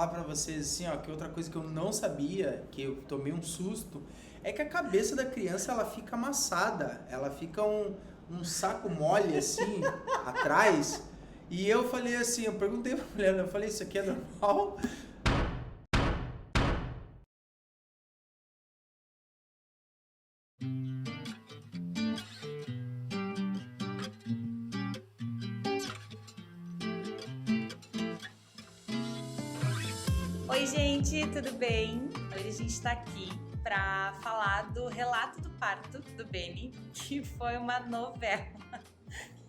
falar pra vocês assim, ó, que outra coisa que eu não sabia, que eu tomei um susto, é que a cabeça da criança ela fica amassada, ela fica um saco mole assim atrás. E eu falei assim, eu perguntei pra mulher, eu falei, isso aqui é normal? Oi, gente, tudo bem? Hoje a gente tá aqui para falar do relato do parto do Beni, que foi uma novela.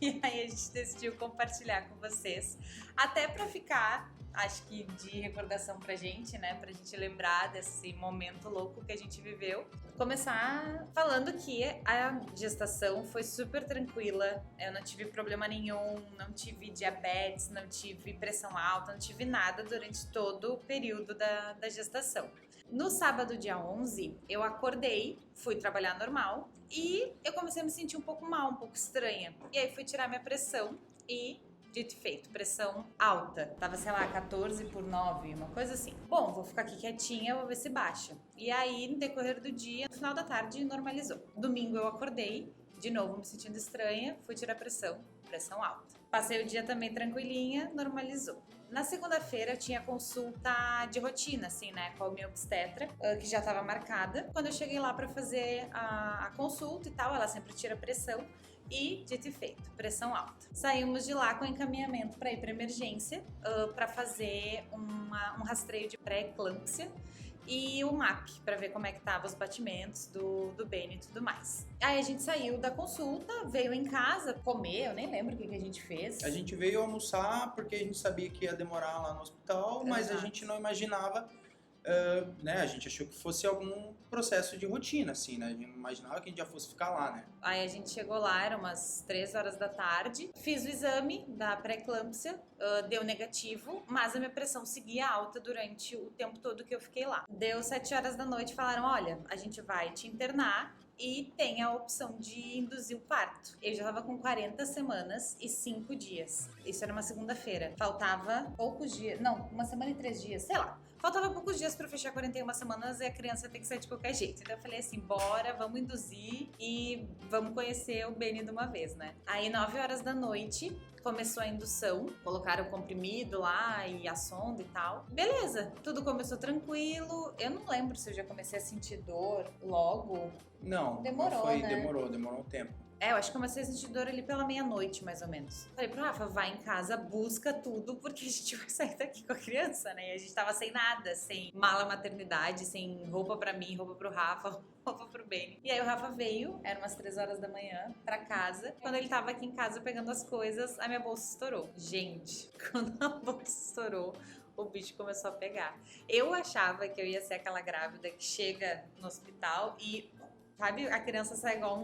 E aí a gente decidiu compartilhar com vocês, até para ficar, acho que de recordação pra gente, né? Pra gente lembrar desse momento louco que a gente viveu. Começar falando que a gestação foi super tranquila, eu não tive problema nenhum, não tive diabetes, não tive pressão alta, não tive nada durante todo o período da gestação. No sábado, dia 11, eu acordei, fui trabalhar normal e eu comecei a me sentir um pouco mal, um pouco estranha. E aí fui tirar minha pressão e, dito e feito, pressão alta. Tava, sei lá, 14/9, uma coisa assim. Bom, vou ficar aqui quietinha, vou ver se baixa. E aí, no decorrer do dia, no final da tarde, normalizou. Domingo eu acordei, de novo me sentindo estranha, fui tirar pressão alta. Passei o dia também tranquilinha, normalizou. Na segunda-feira eu tinha consulta de rotina, assim, né, com a minha obstetra, que já estava marcada. Quando eu cheguei lá para fazer a consulta e tal, ela sempre tira pressão e, dito e feito, pressão alta. Saímos de lá com encaminhamento para ir para emergência, para fazer um rastreio de pré-eclâmpsia e o MAP, para ver como é que tava os batimentos do Beni e tudo mais. Aí a gente saiu da consulta, veio em casa comer, eu nem lembro o que a gente fez. A gente veio almoçar porque a gente sabia que ia demorar lá no hospital, mas a gente não imaginava, né? A gente achou que fosse algum processo de rotina, assim, né? A gente não imaginava que a gente já fosse ficar lá, né? Aí a gente chegou lá, eram umas 3 horas da tarde, fiz o exame da pré-eclâmpsia, deu negativo, mas a minha pressão seguia alta durante o tempo todo que eu fiquei lá. Deu 7 horas da noite, falaram, olha, a gente vai te internar e tem a opção de induzir o parto. Eu já tava com 40 semanas e 5 dias. Isso era uma segunda-feira. Faltava poucos dias, não, 1 semana e 3 dias, sei lá. Faltava poucos dias pra fechar 41 semanas e a criança tem que sair de qualquer jeito. Então eu falei assim, bora, vamos induzir e vamos conhecer o Beni de uma vez, né? Aí 9 horas da noite começou a indução, colocaram o comprimido lá e a sonda e tal. Beleza, tudo começou tranquilo. Eu não lembro se eu já comecei a sentir dor logo. Não, Demorou, foi, né? Demorou um tempo. Eu acho que comecei a sentir dor ali pela meia-noite, mais ou menos. Falei pro Rafa, vai em casa, busca tudo, porque a gente vai sair daqui com a criança, né? E a gente tava sem nada, sem mala maternidade, sem roupa pra mim, roupa pro Rafa, roupa pro Beni. E aí o Rafa veio, eram umas 3 horas da manhã, pra casa. Quando ele tava aqui em casa pegando as coisas, a minha bolsa estourou. Gente, quando a bolsa estourou, o bicho começou a pegar. Eu achava que eu ia ser aquela grávida que chega no hospital e, sabe, a criança sai igual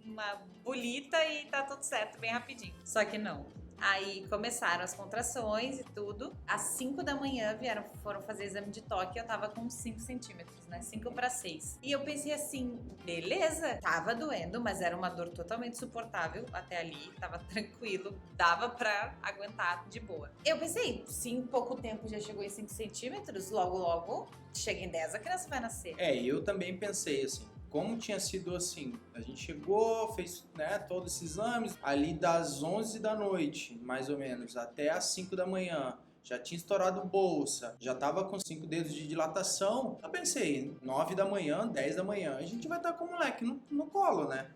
uma bolita e tá tudo certo bem rapidinho. Só que não. Aí começaram as contrações e tudo. Às 5 da manhã foram fazer exame de toque e eu tava com 5 centímetros, né? 5/6. E eu pensei assim, beleza, tava doendo, mas era uma dor totalmente suportável até ali, tava tranquilo, dava pra aguentar de boa. Eu pensei, se em pouco tempo já chegou em 5 centímetros, logo chega em 10, a criança vai nascer. Eu também pensei assim. Como tinha sido assim, a gente chegou, fez, né, todos esses exames, ali das 11 da noite, mais ou menos, até as 5 da manhã, já tinha estourado bolsa, já tava com 5 dedos de dilatação. Eu pensei, 9 da manhã, 10 da manhã, a gente vai estar com o moleque no colo, né?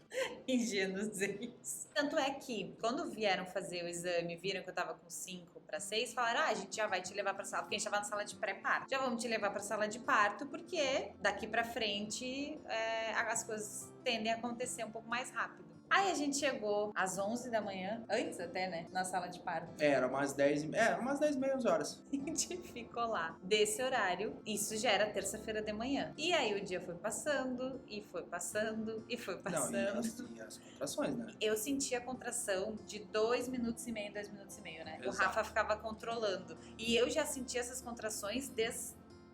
Ingênuos eles. Tanto é que, quando vieram fazer o exame, viram que eu tava com 5/6, falaram, a gente já vai te levar pra sala, porque a gente tava na sala de pré-parto. Já vamos te levar pra sala de parto, porque daqui pra frente as coisas tendem a acontecer um pouco mais rápido. Aí a gente chegou às 11 da manhã, antes até, né, na sala de parto. Era umas 10 e meia horas. A gente ficou lá. Desse horário, isso já era terça-feira de manhã. E aí o dia foi passando, e foi passando, e foi passando. Não, e as contrações, né? Eu sentia a contração de 2 minutos e meio, 2 minutos e meio, né? Exato. O Rafa ficava controlando. E eu já sentia essas contrações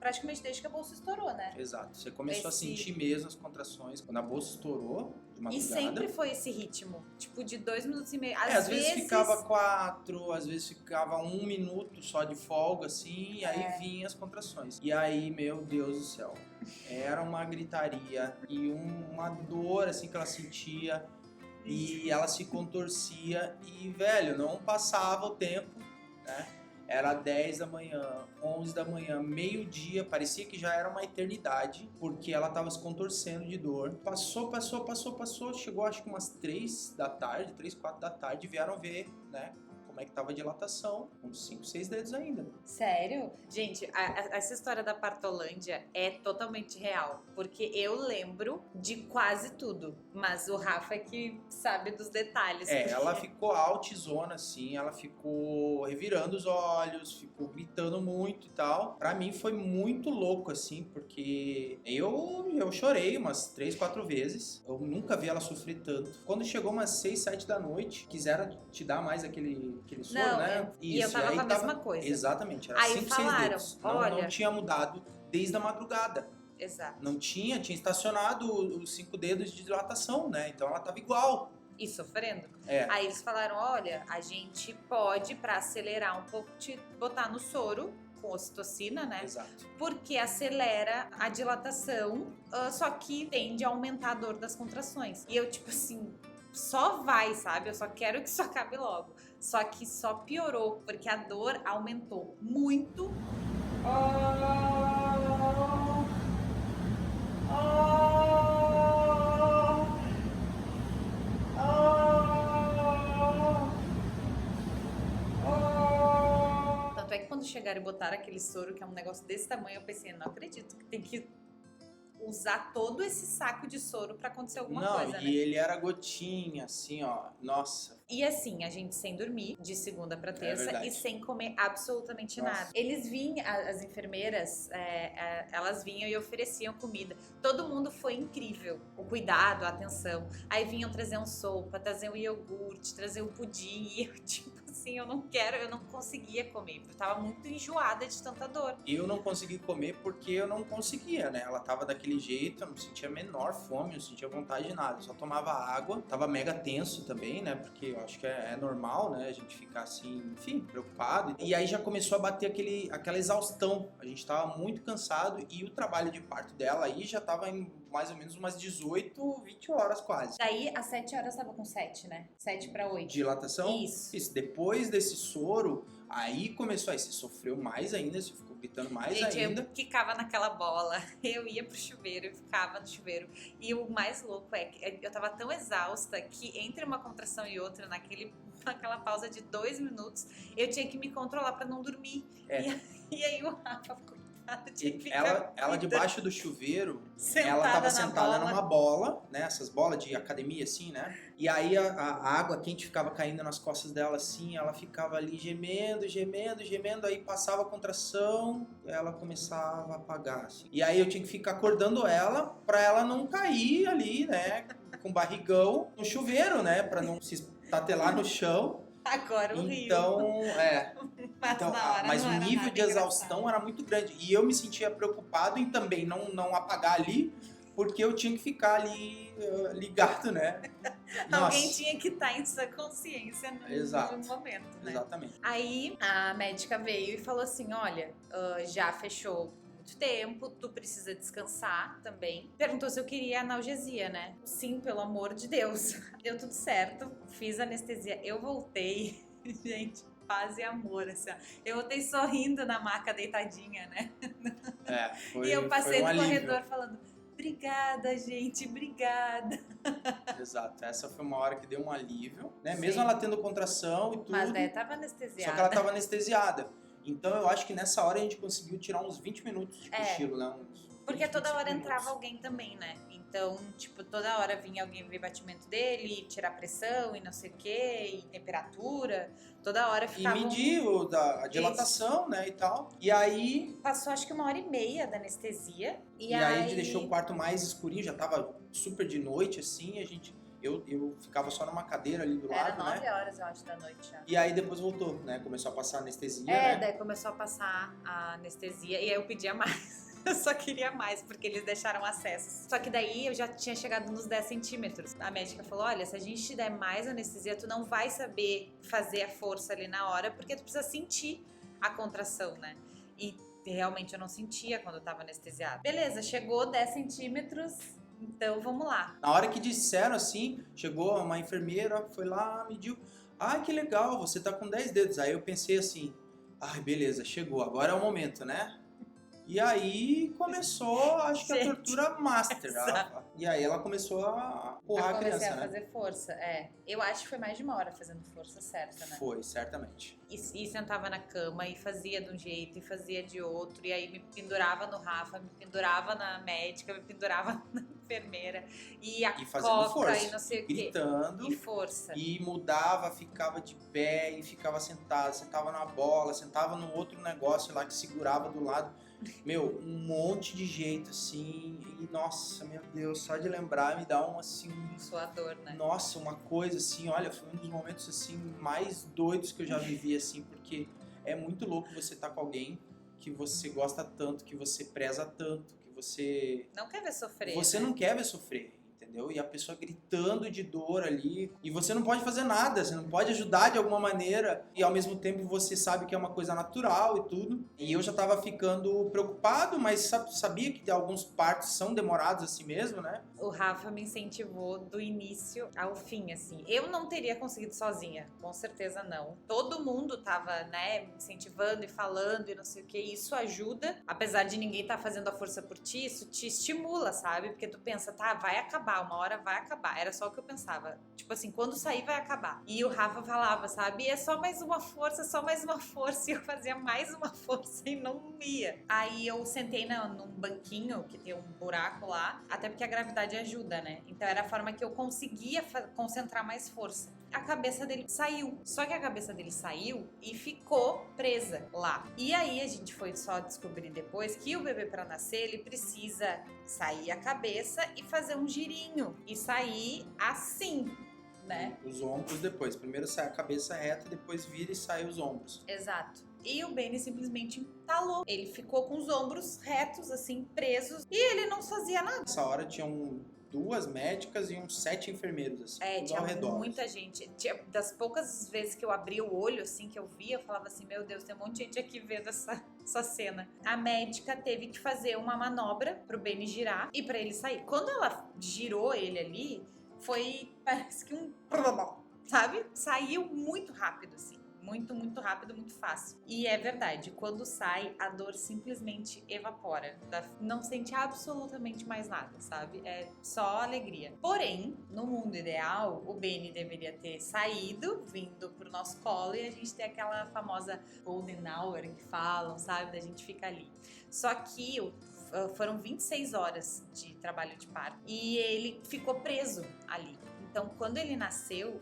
praticamente desde que a bolsa estourou, né? Exato. Você começou a sentir mesmo as contrações quando a bolsa estourou, de E madrugada. sempre foi esse ritmo, tipo de 2 minutos e meio. Às vezes ficava 4, às vezes ficava 1 minuto só de folga, assim, e aí vinha as contrações. E aí, meu Deus do céu, era uma gritaria e uma dor, assim, que ela sentia. E ela se contorcia e, velho, não passava o tempo, né? Era 10 da manhã, 11 da manhã, meio-dia, parecia que já era uma eternidade, porque ela tava se contorcendo de dor. Passou, chegou acho que umas 3 da tarde, 3, 4 da tarde, vieram ver, né? Como é que tava a dilatação, uns 5, 6 dedos ainda. Sério? Gente, essa história da Partolândia é totalmente real, porque eu lembro de quase tudo, mas o Rafa é que sabe dos detalhes. Porque... ela ficou altizona, assim, ela ficou revirando os olhos, ficou gritando muito e tal. Pra mim foi muito louco, assim, porque eu chorei umas 3, 4 vezes, eu nunca vi ela sofrer tanto. Quando chegou umas 6, 7 da noite, quiseram te dar mais aquele soro, não, né? E eu tava com a mesma coisa. Exatamente, era aí 5, falaram, 6 dedos. Não tinha mudado desde a madrugada. Exato. Não tinha estacionado os 5 dedos de dilatação, né? Então ela tava igual. E sofrendo. Aí eles falaram, olha, a gente pode, pra acelerar um pouco, te botar no soro com ocitocina, né? Exato. Porque acelera a dilatação, só que tende a aumentar a dor das contrações. E eu, tipo assim... Só vai, sabe? Eu só quero que isso acabe logo. Só que só piorou, porque a dor aumentou muito. Tanto é que quando chegaram e botaram aquele soro, que é um negócio desse tamanho, eu pensei, não acredito que tem que usar todo esse saco de soro pra acontecer alguma coisa, né? E ele era gotinha, assim, ó, nossa. E assim, a gente sem dormir, de segunda pra terça, e sem comer absolutamente nada. Eles vinham, as enfermeiras, elas vinham e ofereciam comida. Todo mundo foi incrível, o cuidado, a atenção. Aí vinham trazer um sopa, trazer um iogurte, trazer um pudim, e eu tipo assim, eu não conseguia comer, porque eu tava muito enjoada de tanta dor. Eu não consegui comer porque eu não conseguia, né? Ela tava daquele jeito, eu não sentia a menor fome, eu não sentia vontade de nada, eu só tomava água, tava mega tenso também, né? Porque eu acho que é normal, né? A gente ficar assim, enfim, preocupado. E aí já começou a bater aquela exaustão, a gente tava muito cansado e o trabalho de parto dela aí já tava em mais ou menos umas 18, 20 horas quase. Daí, às 7 horas tava com 7, né? 7 pra 8. Dilatação? Isso. Depois desse soro, aí começou, aí você sofreu mais ainda, você ficou gritando mais ainda. Eu ficava naquela bola, eu ia pro chuveiro, eu ficava no chuveiro. E o mais louco é que eu tava tão exausta que entre uma contração e outra, naquela pausa de 2 minutos, eu tinha que me controlar pra não dormir. E aí o Rafa ficou... Ela debaixo do chuveiro, sentada ela tava sentada bola. numa bola, né? Essas bolas de academia, assim, né? E aí a água quente ficava caindo nas costas dela, assim, ela ficava ali gemendo, aí passava a contração, ela começava a apagar, assim. E aí eu tinha que ficar acordando ela pra ela não cair ali, né? Com barrigão no chuveiro, né? Pra não se estatelar no chão. Agora o Rio. Mas o nível de exaustão era muito grande. E eu me sentia preocupado em também não apagar ali, porque eu tinha que ficar ali ligado, né? Alguém tinha que estar em sua consciência no momento, né? Exatamente. Aí a médica veio e falou assim, olha, já fechou muito tempo, tu precisa descansar também. Perguntou se eu queria analgesia, né? Sim, pelo amor de Deus. Deu tudo certo, fiz anestesia, eu voltei, gente, paz e amor, assim, ó. Eu voltei sorrindo na maca, deitadinha, né? E eu passei no corredor falando, obrigada, gente, obrigada. Exato, essa foi uma hora que deu um alívio, né? Sim. Mesmo ela tendo contração e tudo. Mas daí tava anestesiada. Só que ela tava anestesiada. Então eu acho que nessa hora a gente conseguiu tirar uns 20 minutos de cochilo, né? Porque toda hora entrava alguém também, né? Então, tipo, toda hora vinha alguém ver batimento dele, tirar pressão e não sei o quê, e temperatura. Toda hora ficava... E medir a dilatação, né, e tal. E aí... Passou acho que 1h30 da anestesia. E aí a gente deixou o quarto mais escurinho, já tava super de noite, assim, Eu ficava só numa cadeira ali do Era lado, 9 né? horas, eu acho, da noite já. E aí depois voltou, né? Começou a passar anestesia, É, né? daí começou a passar a anestesia e aí eu pedia mais. Eu só queria mais, porque eles deixaram acesso. Só que daí eu já tinha chegado nos 10 centímetros. A médica falou, olha, se a gente te der mais anestesia, tu não vai saber fazer a força ali na hora, porque tu precisa sentir a contração, né? E realmente eu não sentia quando eu tava anestesiada. Beleza, chegou 10 centímetros, então vamos lá. Na hora que disseram assim, chegou uma enfermeira, foi lá, mediu. Ah, que legal, você tá com 10 dedos. Aí eu pensei assim, ai, beleza, chegou, agora é o momento, né? E aí começou, acho que a Gente, tortura master. exato. E aí ela começou a empurrar a Comecei criança, a né? fazer força, é. Eu acho que foi mais de uma hora fazendo força certa, né? Foi, certamente. E sentava na cama e fazia de um jeito e fazia de outro. E aí me pendurava no Rafa, me pendurava na médica, me pendurava na enfermeira. E a E fazendo coca força, e não sei o quê. gritando. E força. E mudava, ficava de pé e ficava sentado. Sentava na bola, sentava no outro negócio lá que segurava do lado. Meu, um monte de jeito assim. E nossa, meu Deus, só de lembrar me dá um assim. Suador, né? Nossa, uma coisa assim, olha, foi um dos momentos assim mais doidos que eu já vivi assim, porque é muito louco você estar com alguém que você gosta tanto, que você preza tanto, que você Não quer ver sofrer. você né? não quer ver sofrer, entendeu? E a pessoa gritando de dor ali, e você não pode fazer nada, você não pode ajudar de alguma maneira, e ao mesmo tempo você sabe que é uma coisa natural e tudo. E eu já tava ficando preocupado, mas sabia que alguns partos são demorados assim mesmo, né? O Rafa me incentivou do início ao fim, assim. Eu não teria conseguido sozinha, com certeza não. Todo mundo tava, né, me incentivando e falando e não sei o que. Isso ajuda, apesar de ninguém estar fazendo a força por ti, isso te estimula, sabe? Porque tu pensa, tá, vai acabar, uma hora vai acabar. Era só o que eu pensava. Tipo assim, quando sair vai acabar. E o Rafa falava, sabe? É só mais uma força, só mais uma força. E eu fazia mais uma força e não ia. Aí eu sentei num banquinho que tem um buraco lá, até porque a gravidade ajuda, né? Então era a forma que eu conseguia concentrar mais força. A cabeça dele saiu. Só que a cabeça dele saiu e ficou presa lá. E aí a gente foi só descobrir depois que o bebê para nascer, ele precisa sair a cabeça e fazer um girinho e sair assim, né? Os ombros depois. Primeiro sai a cabeça reta, depois vira e sai os ombros. Exato. E o Benny simplesmente entalou. Ele ficou com os ombros retos, assim, presos. E ele não fazia nada. Nessa hora tinham 2 médicas e uns 7 enfermeiros, assim, tudo Tinha ao redor. muita gente. Das poucas vezes que eu abri o olho, assim, que eu via, eu falava assim, meu Deus, tem um monte de gente aqui vendo essa cena. A médica teve que fazer uma manobra pro Benny girar e pra ele sair. Quando ela girou ele ali, parece que sabe? Saiu muito rápido, assim. Muito, muito rápido, muito fácil. E é verdade, quando sai, a dor simplesmente evapora. Não sente absolutamente mais nada, sabe? É só alegria. Porém, no mundo ideal, o Benny deveria ter saído, vindo pro nosso colo e a gente ter aquela famosa golden hour que falam, sabe? Da gente ficar ali. Só que foram 26 horas de trabalho de parto e ele ficou preso ali. Então, quando ele nasceu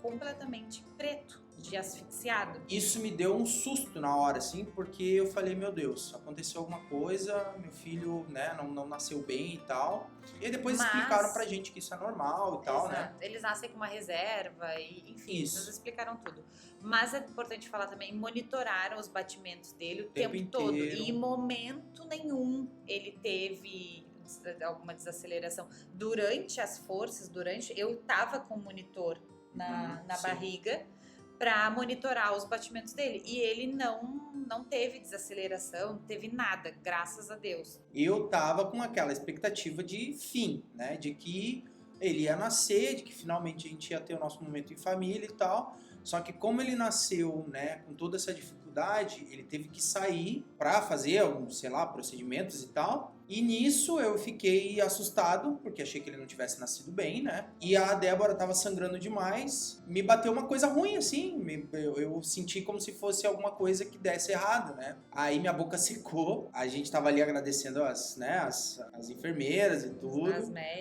completamente preto, de asfixiado. Isso me deu um susto na hora, assim, porque eu falei, meu Deus, aconteceu alguma coisa, meu filho, né, não nasceu bem e tal. E aí depois explicaram pra gente que isso é normal e tal, exato, né? Eles nascem com uma reserva e, enfim, Isso. eles explicaram tudo. Mas é importante falar também, monitoraram os batimentos dele o tempo inteiro. todo. E em momento nenhum ele teve alguma desaceleração. Durante as forças, eu tava com o monitor na barriga para monitorar os batimentos dele. E ele não teve desaceleração, não teve nada, graças a Deus. Eu tava com aquela expectativa de fim, né? De que ele ia nascer, de que finalmente a gente ia ter o nosso momento em família e tal. Só que como ele nasceu, né, com toda essa dificuldade, ele teve que sair para fazer alguns, sei lá, procedimentos e tal. E nisso eu fiquei assustado, porque achei que ele não tivesse nascido bem, né? E a Débora tava sangrando demais. Me bateu uma coisa ruim, assim. Eu senti como se fosse alguma coisa que desse errado, né? Aí minha boca secou. A gente tava ali agradecendo as enfermeiras e tudo.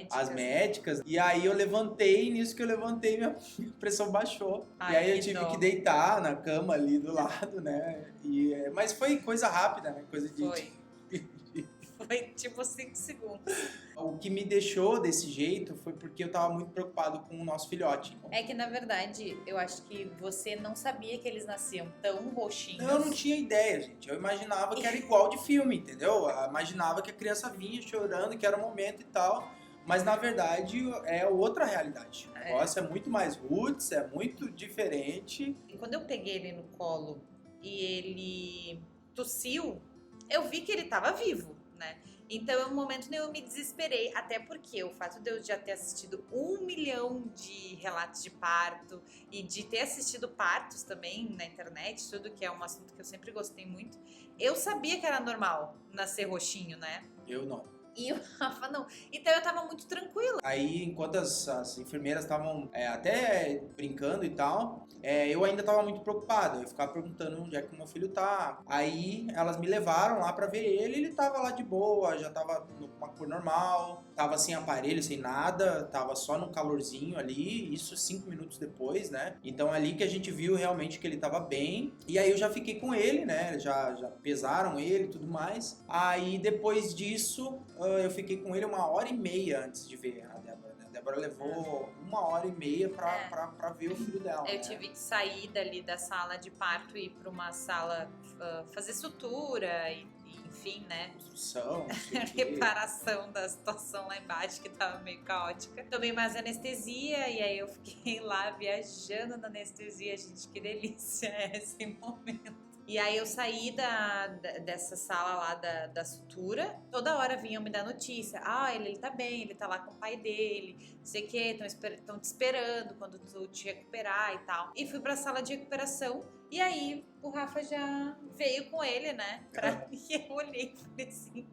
As médicas. E aí eu levantei, nisso que eu levantei, minha pressão baixou. Ai, e aí eu tive que deitar na cama ali do lado, né? Mas foi coisa rápida, né? Coisa de... Foi. Foi tipo 5 segundos. O que me deixou desse jeito foi porque eu tava muito preocupado com o nosso filhote. É que, na verdade, eu acho que você não sabia que eles nasciam tão roxinhos. Eu não tinha ideia, gente. Eu imaginava que era igual de filme, entendeu? Eu imaginava que a criança vinha chorando, que era o momento e tal. Mas, na verdade, é outra realidade. O negócio é muito mais roots, é muito diferente. E quando eu peguei ele no colo e ele tossiu, eu vi que ele tava vivo, né? Então, em um momento nenhum eu me desesperei, até porque o fato de eu já ter assistido 1 milhão de relatos de parto e de ter assistido partos também na internet, tudo que é um assunto que eu sempre gostei muito, eu sabia que era normal nascer roxinho, né? Eu não. E o Rafa não. Então eu tava muito tranquila. Aí, enquanto as enfermeiras estavam até brincando e tal, eu ainda tava muito preocupado. Eu ficava perguntando onde é que o meu filho tá. Aí, elas me levaram lá pra ver ele. Ele tava lá de boa, já tava com uma cor normal. Tava sem aparelho, sem nada. Tava só no calorzinho ali. Isso 5 minutos depois, né? Então, ali que a gente viu realmente que ele tava bem. E aí, eu já fiquei com ele, né? Já pesaram ele e tudo mais. Aí, depois disso, eu fiquei com ele 1h30 antes de ver a Débora, né? A Débora levou 1h30 pra ver o filho dela. Eu né? tive que sair dali da sala de parto e ir pra uma sala fazer sutura e enfim, né? Construção, não sei o quê. Reparação da situação lá embaixo, que tava meio caótica. Tomei mais anestesia e aí eu fiquei lá viajando na anestesia. Gente, que delícia é esse momento. E aí eu saí dessa sala lá da sutura, toda hora vinham me dar notícia. Ah, ele tá bem, ele tá lá com o pai dele, não sei o quê, estão te esperando quando tu te recuperar e tal. E fui pra sala de recuperação, e aí o Rafa já veio com ele, né? E eu olhei e falei assim,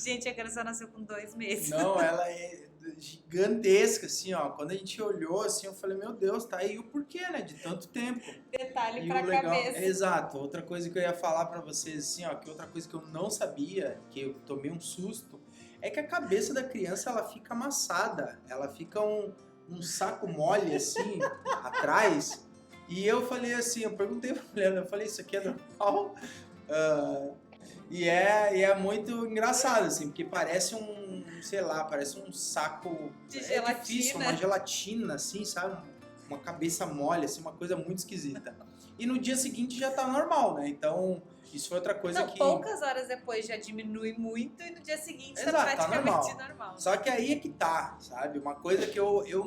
gente, a criança nasceu com 2 meses. Não, ela é gigantesca, assim, ó. Quando a gente olhou, assim, eu falei, meu Deus, tá aí o porquê, né? De tanto tempo. Detalhe E pra o legal, cabeça. exato. Outra coisa que eu ia falar pra vocês, assim, ó, que outra coisa que eu não sabia, que eu tomei um susto, é que a cabeça da criança, ela fica amassada. Ela fica um saco mole, assim, atrás. E eu falei assim, eu perguntei pra mulher, eu falei, isso aqui é normal? E é muito engraçado, assim, porque parece sei lá, parece um saco... De É difícil, gelatina. uma gelatina, assim, sabe? Uma cabeça mole, assim, uma coisa muito esquisita. E no dia seguinte já tá normal, né? Então, isso foi outra coisa Não, que... poucas horas depois já diminui muito e no dia seguinte Exato, tá tá praticamente normal. Só que aí é que tá, sabe? Uma coisa que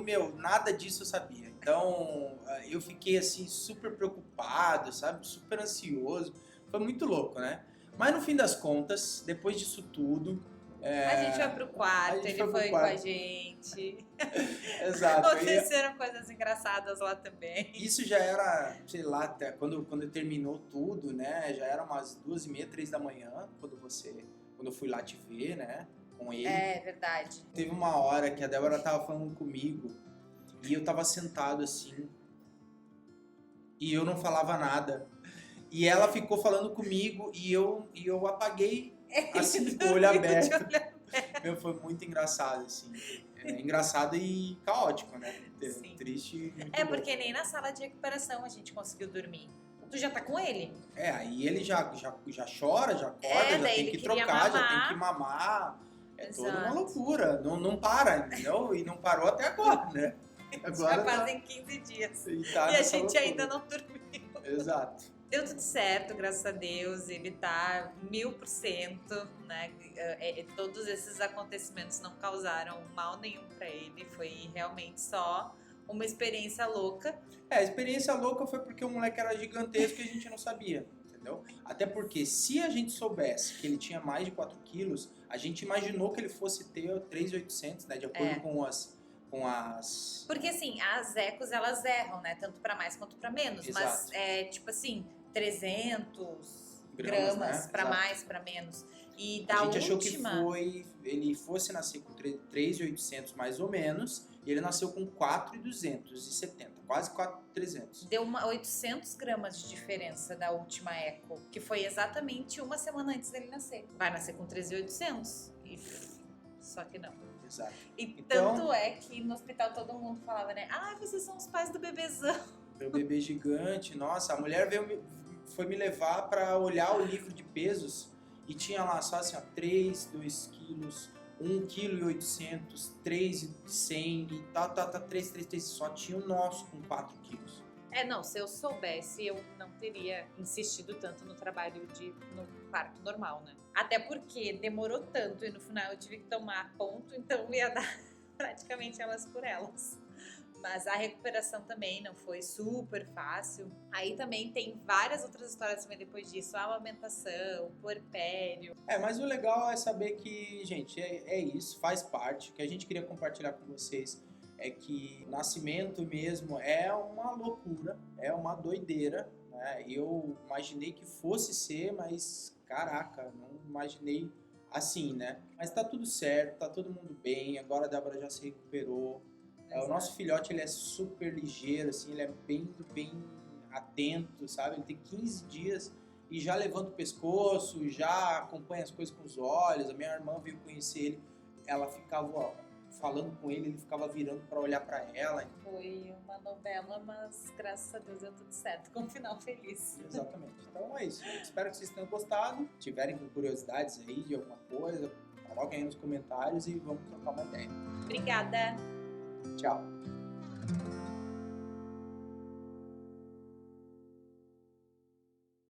meu, nada disso eu sabia. Então, eu fiquei, assim, super preocupado, sabe? Super ansioso. Foi muito louco, né? Mas no fim das contas, depois disso tudo... A gente foi pro quarto, ele foi com a quarto. gente. Exato. Aconteceram coisas engraçadas lá também. Isso já era, sei lá, até quando terminou tudo, né? Já era umas 2h30, 3 da manhã, quando eu fui lá te ver, né? Com ele. É verdade. Teve uma hora que a Débora tava falando comigo e eu tava sentado assim e eu não falava nada. E ela ficou falando comigo e eu apaguei assim, com o olho aberto. Meu, foi muito engraçado, assim. Engraçado e caótico, né? Sim. Triste. É porque nem na sala de recuperação a gente conseguiu dormir. Tu já tá com ele. Aí ele já chora, já acorda, já daí tem ele que queria trocar, já mamar. tem que mamar. É toda uma Exato. loucura. Não para, entendeu? E não parou até agora, né? Agora Já fazem 15 dias. E E a nessa gente loucura. ainda não dormiu. Exato. Deu tudo certo, graças a Deus. Ele tá 1000%, né? Todos esses acontecimentos não causaram mal nenhum pra ele. Foi realmente só uma experiência louca. A experiência louca foi porque o moleque era gigantesco e a gente não sabia, entendeu? Até porque se a gente soubesse que ele tinha mais de 4 quilos, a gente imaginou que ele fosse ter 3.800, né? De acordo com as... Porque assim, as ecos elas erram, né? Tanto pra mais quanto pra menos. Exato. Mas é tipo assim, 300 Gramas, gramas né? pra Exato. mais, pra menos. E da A gente achou última... que ele fosse nascer com 3.800 mais ou menos, e ele nasceu com 4.270, quase 4.300. Deu 800 gramas de diferença da última eco, que foi exatamente uma semana antes dele nascer. Vai nascer com 3.800. Só que não. Exato. E Então- tanto é que no hospital todo mundo falava, né? Ah, vocês são os pais do bebezão. Meu bebê gigante, nossa, a mulher foi me levar para olhar o livro de pesos e tinha lá só assim, ó, 3, 2 quilos, 1,8 kg, 3,100 e tal, 3, só tinha o nosso com 4 quilos. Não, se eu soubesse, eu não teria insistido tanto no trabalho no parto normal, né? Até porque demorou tanto e no final eu tive que tomar ponto, então ia dar praticamente elas por elas. Mas a recuperação também não foi super fácil. Aí também tem várias outras histórias também depois disso. A amamentação, o puerpério. Mas o legal é saber que, gente, é isso, faz parte. O que a gente queria compartilhar com vocês é que o nascimento mesmo é uma loucura, é uma doideira, né? Eu imaginei que fosse ser, mas caraca, não imaginei assim, né? Mas tá tudo certo, tá todo mundo bem, agora a Débora já se recuperou. O nosso filhote, ele é super ligeiro, assim, ele é bem atento, sabe? Ele tem 15 dias e já levanta o pescoço, já acompanha as coisas com os olhos. A minha irmã veio conhecer ele, ela ficava, ó, falando com ele ficava virando para olhar para ela. Foi uma novela, mas graças a Deus deu tudo certo, com um final feliz. Exatamente. Então é isso. Espero que vocês tenham gostado. Se tiverem curiosidades aí de alguma coisa, coloquem aí nos comentários e vamos trocar uma ideia. Obrigada! Tchau!